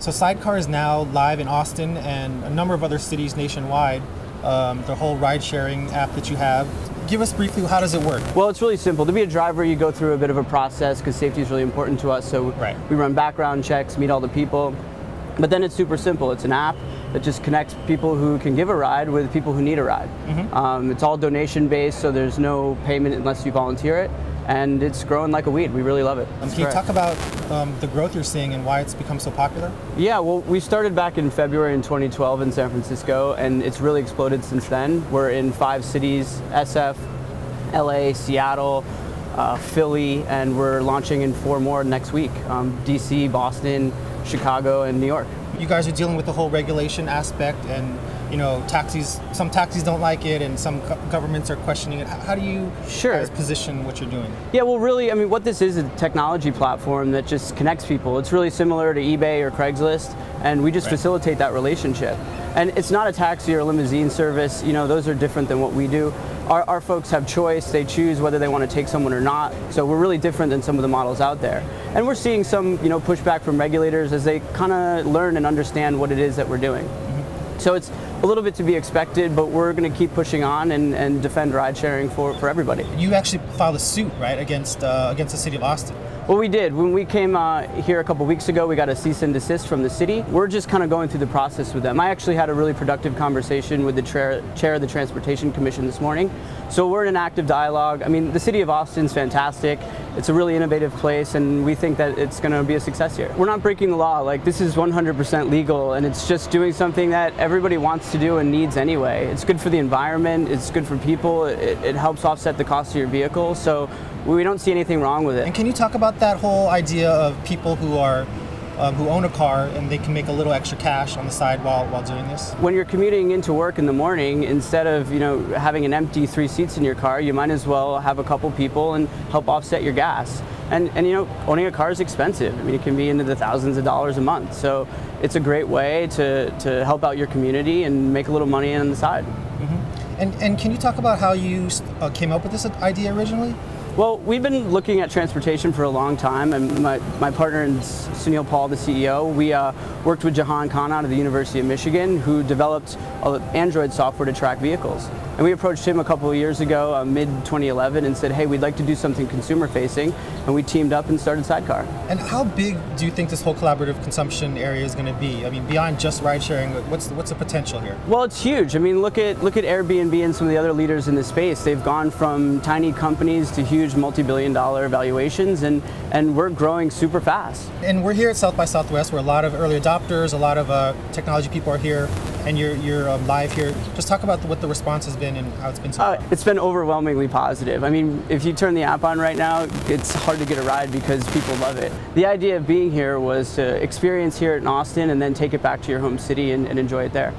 So SideCar is now live in Austin and a number of other cities nationwide. The whole ride-sharing app that you have. Give us briefly, how does it work? Well, it's really simple. To be a driver, you go through a bit of a process because safety is really important to us. So we run background checks, meet all the people. But then it's super simple. It's an app that just connects people who can give a ride with people who need a ride. It's all donation-based, so there's no payment unless you volunteer it. And it's growing like a weed. We really love it. Can you talk about the growth you're seeing and why it's become so popular? Yeah, well, we started back in February in 2012 in San Francisco, and it's really exploded since then. We're in 5 cities, SF, LA, Seattle, Philly, and we're launching in 4 more next week, DC, Boston, Chicago, and New York. You guys are dealing with the whole regulation aspect, and taxis. Some taxis don't like it, and some governments are questioning it. How do you guys position what you're doing? Yeah, well, really, I mean, what this is a technology platform that just connects people. It's really similar to eBay or Craigslist, and we just facilitate that relationship. And it's not a taxi or a limousine service. Those are different than what we do. Our folks have choice. They choose whether they want to take someone or not. So we're really different than some of the models out there. And we're seeing some, pushback from regulators as they kind of learn and understand what it is that we're doing. So it's a little bit to be expected, but we're going to keep pushing on and defend ride sharing for everybody. You actually filed a suit, right, against the city of Austin? Well, we did. When we came here a couple weeks ago, we got a cease and desist from the city. We're just kind of going through the process with them. I actually had a really productive conversation with the chair of the Transportation Commission this morning. So we're in an active dialogue. I mean, the city of Austin's fantastic. It's a really innovative place, and we think that it's going to be a success here. We're not breaking the law. Like, this is 100% legal, and it's just doing something that everybody wants to do and needs anyway. It's good for the environment. It's good for people. It helps offset the cost of your vehicle. So we don't see anything wrong with it. And can you talk about that whole idea of people who own a car and they can make a little extra cash on the side while doing this? When you're commuting into work in the morning, instead of having an empty 3 seats in your car, you might as well have a couple people and help offset your gas. And owning a car is expensive. I mean, it can be into the thousands of dollars a month. So it's a great way to help out your community and make a little money on the side. And can you talk about how you came up with this idea originally? Well, we've been looking at transportation for a long time, and my partner and Sunil Paul, the CEO, we worked with Jahan Khan out of the University of Michigan, who developed Android software to track vehicles. And we approached him a couple of years ago, mid-2011, and said, hey, we'd like to do something consumer-facing, and we teamed up and started SideCar. And how big do you think this whole collaborative consumption area is going to be? I mean, beyond just ride-sharing, what's the potential here? Well, it's huge. I mean, look at Airbnb and some of the other leaders in this space. They've gone from tiny companies to huge multi-billion-dollar valuations, and we're growing super fast. And we're here at South by Southwest, where a lot of early adopters, a lot of technology people are here, and you're live here. Just talk about what the response has been and how it's been so far. It's been overwhelmingly positive. I mean, if you turn the app on right now, it's hard to get a ride because people love it. The idea of being here was to experience here in Austin and then take it back to your home city and enjoy it there.